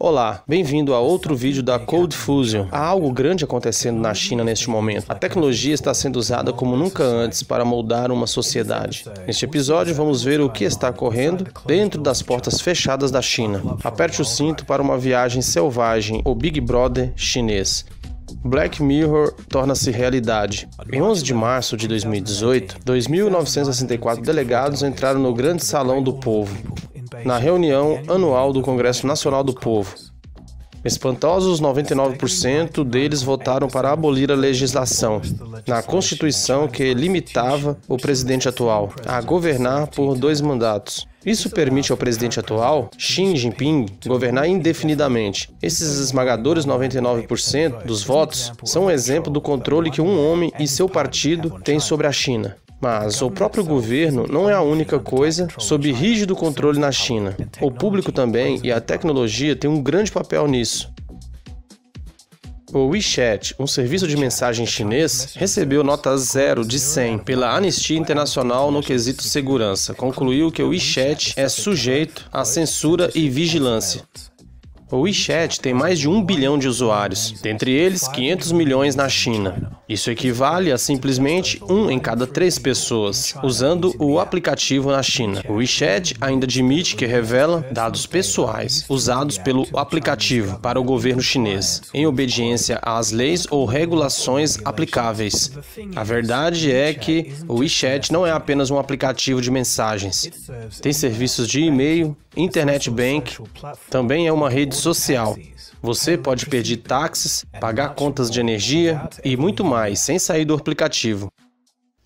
Olá, bem-vindo a outro vídeo da Cold Fusion. Há algo grande acontecendo na China neste momento. A tecnologia está sendo usada como nunca antes para moldar uma sociedade. Neste episódio vamos ver o que está ocorrendo dentro das portas fechadas da China. Aperte o cinto para uma viagem selvagem, o Big Brother chinês. Black Mirror torna-se realidade. Em 11 de março de 2018, 2.964 delegados entraram no Grande Salão do Povo, na reunião anual do Congresso Nacional do Povo. Espantosos 99% deles votaram para abolir a legislação na Constituição que limitava o presidente atual a governar por 2 mandatos. Isso permite ao presidente atual, Xi Jinping, governar indefinidamente. Esses esmagadores 99% dos votos são um exemplo do controle que um homem e seu partido têm sobre a China. Mas o próprio governo não é a única coisa sob rígido controle na China. O público também e a tecnologia têm um grande papel nisso. O WeChat, um serviço de mensagem chinês, recebeu nota 0 de 100 pela Anistia Internacional no quesito segurança. Concluiu que o WeChat é sujeito à censura e vigilância. O WeChat tem mais de 1 bilhão de usuários, dentre eles 500 milhões na China. Isso equivale a simplesmente 1 em cada 3 pessoas usando o aplicativo na China. O WeChat ainda admite que revela dados pessoais usados pelo aplicativo para o governo chinês, em obediência às leis ou regulações aplicáveis. A verdade é que o WeChat não é apenas um aplicativo de mensagens. Tem serviços de e-mail, internet bank, também é uma rede social. Você pode pedir táxis, pagar contas de energia e muito mais sem sair do aplicativo.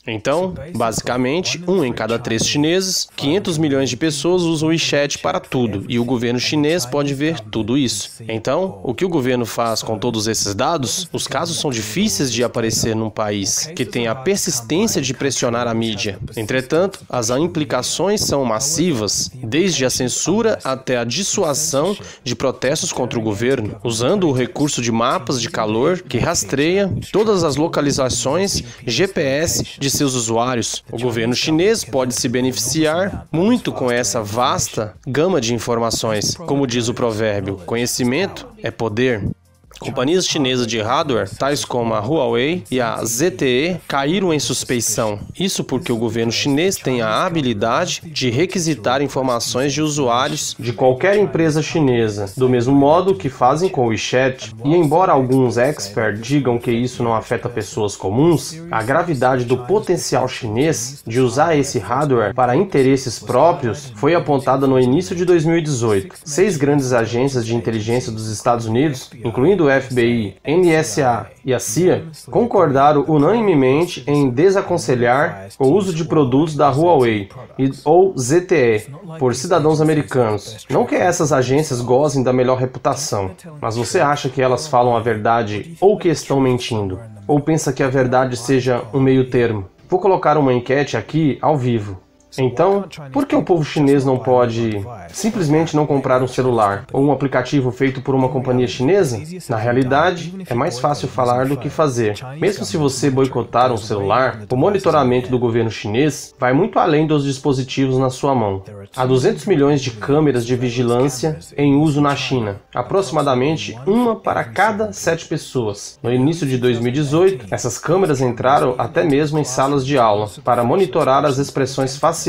Então, basicamente, 1 em cada 3 chineses, 500 milhões de pessoas usam o WeChat para tudo, e o governo chinês pode ver tudo isso. Então, o que o governo faz com todos esses dados? Os casos são difíceis de aparecer num país que tem a persistência de pressionar a mídia. Entretanto, as implicações são massivas, desde a censura até a dissuasão de protestos contra o governo, usando o recurso de mapas de calor que rastreia todas as localizações GPS de seus usuários. O governo chinês pode se beneficiar muito com essa vasta gama de informações. Como diz o provérbio, conhecimento é poder. Companhias chinesas de hardware, tais como a Huawei e a ZTE, caíram em suspeição. Isso porque o governo chinês tem a habilidade de requisitar informações de usuários de qualquer empresa chinesa, do mesmo modo que fazem com o WeChat. E embora alguns experts digam que isso não afeta pessoas comuns, a gravidade do potencial chinês de usar esse hardware para interesses próprios foi apontada no início de 2018. 6 grandes agências de inteligência dos Estados Unidos, incluindo o FBI, NSA e a CIA, concordaram unanimemente em desaconselhar o uso de produtos da Huawei ou ZTE por cidadãos americanos. Não que essas agências gozem da melhor reputação, mas você acha que elas falam a verdade ou que estão mentindo? Ou pensa que a verdade seja um meio termo? Vou colocar uma enquete aqui ao vivo. Então, por que o povo chinês não pode simplesmente não comprar um celular ou um aplicativo feito por uma companhia chinesa? Na realidade, é mais fácil falar do que fazer. Mesmo se você boicotar um celular, o monitoramento do governo chinês vai muito além dos dispositivos na sua mão. Há 200 milhões de câmeras de vigilância em uso na China, aproximadamente 1 para cada 7 pessoas. No início de 2018, essas câmeras entraram até mesmo em salas de aula para monitorar as expressões faciais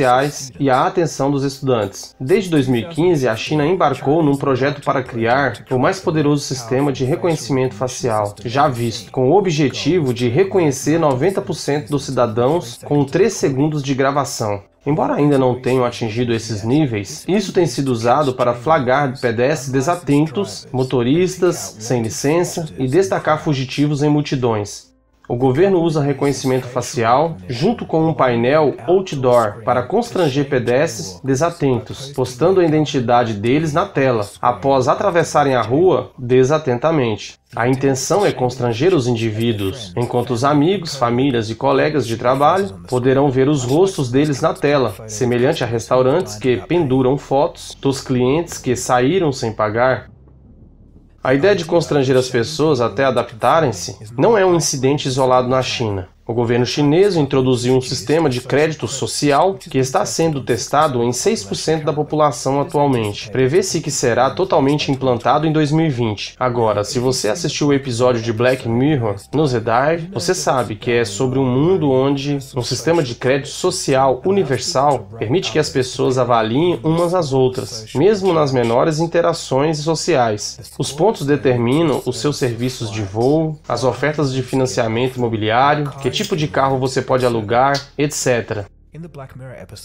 e a atenção dos estudantes. Desde 2015, a China embarcou num projeto para criar o mais poderoso sistema de reconhecimento facial já visto, com o objetivo de reconhecer 90% dos cidadãos com 3 segundos de gravação. Embora ainda não tenham atingido esses níveis, isso tem sido usado para flagrar pedestres desatentos, motoristas sem licença e destacar fugitivos em multidões. O governo usa reconhecimento facial junto com um painel outdoor para constranger pedestres desatentos, postando a identidade deles na tela, após atravessarem a rua desatentamente. A intenção é constranger os indivíduos, enquanto os amigos, famílias e colegas de trabalho poderão ver os rostos deles na tela, semelhante a restaurantes que penduram fotos dos clientes que saíram sem pagar. A ideia de constranger as pessoas até adaptarem-se não é um incidente isolado na China. O governo chinês introduziu um sistema de crédito social que está sendo testado em 6% da população atualmente. Prevê-se que será totalmente implantado em 2020. Agora, se você assistiu o episódio de Black Mirror no Zedive, você sabe que é sobre um mundo onde um sistema de crédito social universal permite que as pessoas avaliem umas às outras, mesmo nas menores interações sociais. Os pontos determinam os seus serviços de voo, as ofertas de financiamento imobiliário, que tipo de carro você pode alugar, etc.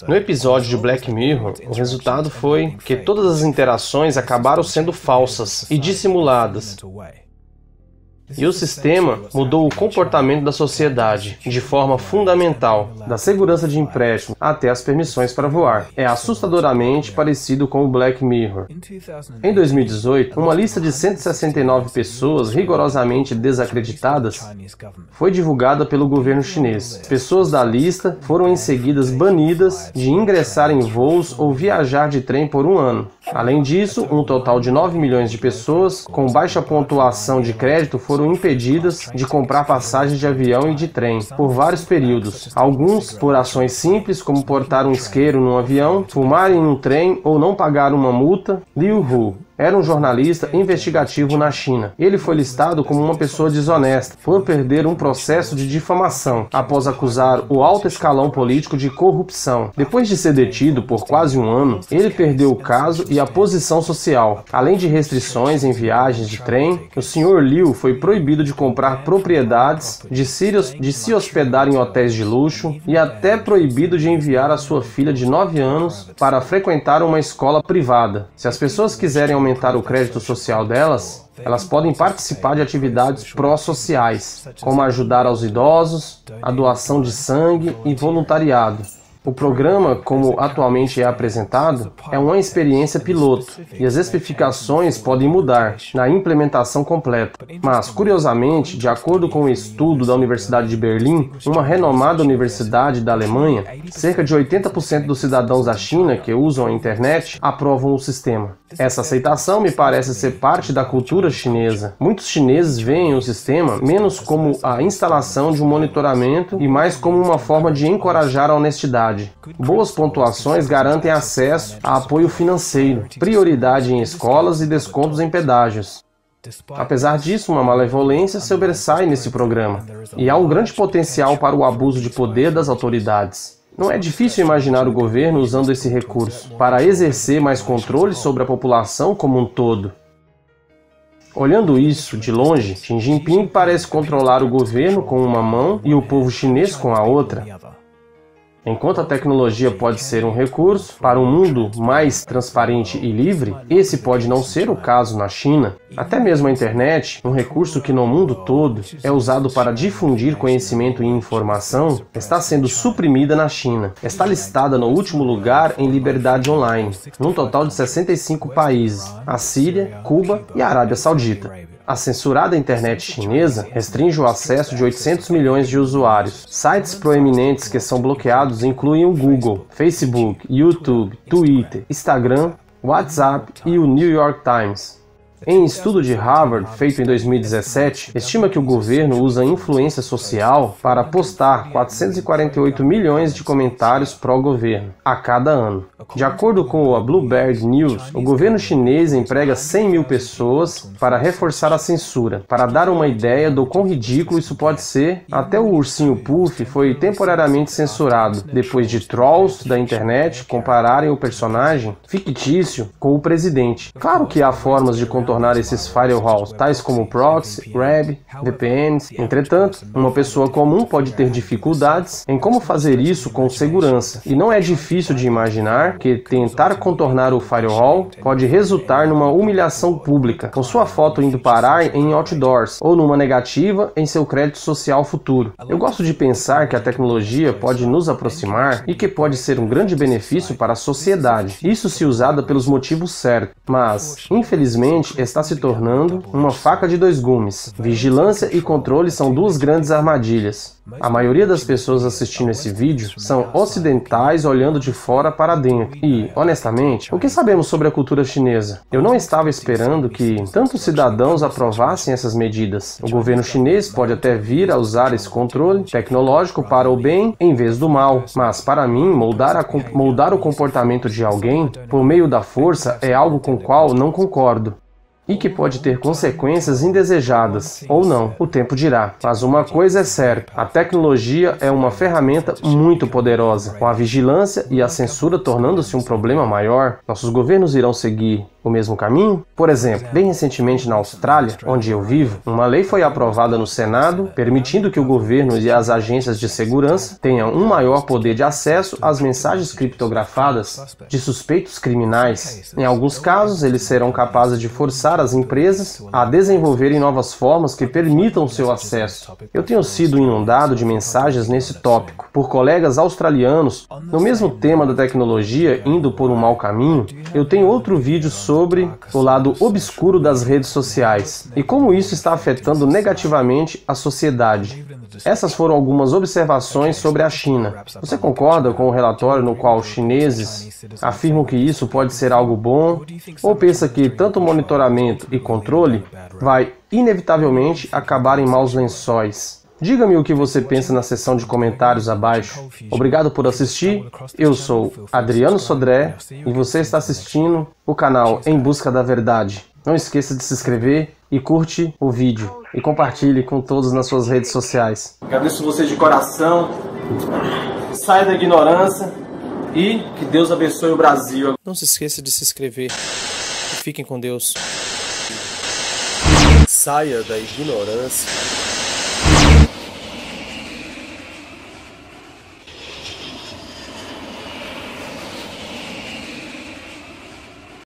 No episódio de Black Mirror, o resultado foi que todas as interações acabaram sendo falsas e dissimuladas. E o sistema mudou o comportamento da sociedade de forma fundamental, da segurança de empréstimo até as permissões para voar. É assustadoramente parecido com o Black Mirror. Em 2018, uma lista de 169 pessoas rigorosamente desacreditadas foi divulgada pelo governo chinês. Pessoas da lista foram em seguida banidas de ingressar em voos ou viajar de trem por um ano. Além disso, um total de 9 milhões de pessoas com baixa pontuação de crédito foram impedidas de comprar passagens de avião e de trem por vários períodos. Alguns por ações simples, como portar um isqueiro num avião, fumar em um trem ou não pagar uma multa. Liu Hu era um jornalista investigativo na China. Ele foi listado como uma pessoa desonesta por perder um processo de difamação após acusar o alto escalão político de corrupção. Depois de ser detido por quase um ano, ele perdeu o caso e a posição social. Além de restrições em viagens de trem, o Sr. Liu foi proibido de comprar propriedades, de se hospedar em hotéis de luxo e até proibido de enviar a sua filha de 9 anos para frequentar uma escola privada. Se as pessoas quiserem aumentar o crédito social delas, elas podem participar de atividades pró-sociais, como ajudar aos idosos, a doação de sangue e voluntariado. O programa, como atualmente é apresentado, é uma experiência piloto e as especificações podem mudar na implementação completa. Mas, curiosamente, de acordo com um estudo da Universidade de Berlim, uma renomada universidade da Alemanha, cerca de 80% dos cidadãos da China que usam a internet aprovam o sistema. Essa aceitação me parece ser parte da cultura chinesa. Muitos chineses veem o sistema menos como a instalação de um monitoramento e mais como uma forma de encorajar a honestidade. Boas pontuações garantem acesso a apoio financeiro, prioridade em escolas e descontos em pedágios. Apesar disso, uma malevolência se sobressai nesse programa, e há um grande potencial para o abuso de poder das autoridades. Não é difícil imaginar o governo usando esse recurso para exercer mais controle sobre a população como um todo. Olhando isso de longe, Xi Jinping parece controlar o governo com uma mão e o povo chinês com a outra. Enquanto a tecnologia pode ser um recurso para um mundo mais transparente e livre, esse pode não ser o caso na China. Até mesmo a internet, um recurso que no mundo todo é usado para difundir conhecimento e informação, está sendo suprimida na China. Está listada no último lugar em liberdade online, num total de 65 países: a Síria, Cuba e a Arábia Saudita. A censurada internet chinesa restringe o acesso de 800 milhões de usuários. Sites proeminentes que são bloqueados incluem o Google, Facebook, YouTube, Twitter, Instagram, WhatsApp e o New York Times. Em estudo de Harvard, feito em 2017, estima que o governo usa influência social para postar 448 milhões de comentários pró-governo a cada ano. De acordo com a Bloomberg News, o governo chinês emprega 100 mil pessoas para reforçar a censura. Para dar uma ideia do quão ridículo isso pode ser, até o ursinho Puff foi temporariamente censurado, depois de trolls da internet compararem o personagem fictício com o presidente. Claro que há formas de contornar esses firewalls, tais como proxy, web, VPNs. Entretanto, uma pessoa comum pode ter dificuldades em como fazer isso com segurança. E não é difícil de imaginar que tentar contornar o firewall pode resultar numa humilhação pública, com sua foto indo parar em outdoors, ou numa negativa em seu crédito social futuro. Eu gosto de pensar que a tecnologia pode nos aproximar e que pode ser um grande benefício para a sociedade, isso se usada pelos motivos certos. Mas, infelizmente, internet está se tornando uma faca de dois gumes. Vigilância e controle são duas grandes armadilhas. A maioria das pessoas assistindo esse vídeo são ocidentais olhando de fora para dentro. E, honestamente, o que sabemos sobre a cultura chinesa? Eu não estava esperando que tantos cidadãos aprovassem essas medidas. O governo chinês pode até vir a usar esse controle tecnológico para o bem em vez do mal. Mas, para mim, moldar o comportamento de alguém por meio da força é algo com o qual não concordo. E que pode ter consequências indesejadas, ou não, o tempo dirá. Mas uma coisa é certa, a tecnologia é uma ferramenta muito poderosa. Com a vigilância e a censura tornando-se um problema maior, nossos governos irão seguir o mesmo caminho? Por exemplo, bem recentemente na Austrália, onde eu vivo, uma lei foi aprovada no Senado, permitindo que o governo e as agências de segurança tenham um maior poder de acesso às mensagens criptografadas de suspeitos criminais. Em alguns casos, eles serão capazes de forçar as empresas a desenvolverem novas formas que permitam seu acesso. Eu tenho sido inundado de mensagens nesse tópico por colegas australianos no mesmo tema da tecnologia indo por um mau caminho. Eu tenho outro vídeo sobre o lado obscuro das redes sociais e como isso está afetando negativamente a sociedade. Essas foram algumas observações sobre a China. Você concorda com o relatório no qual os chineses afirmam que isso pode ser algo bom? Ou pensa que tanto monitoramento e controle vai inevitavelmente acabar em maus lençóis? Diga-me o que você pensa na seção de comentários abaixo. Obrigado por assistir. Eu sou Adriano Sodré e você está assistindo o canal Em Busca da Verdade. Não esqueça de se inscrever e curte o vídeo e compartilhe com todos nas suas redes sociais. Agradeço você de coração. Saia da ignorância e que Deus abençoe o Brasil. Não se esqueça de se inscrever e fiquem com Deus. Saia da ignorância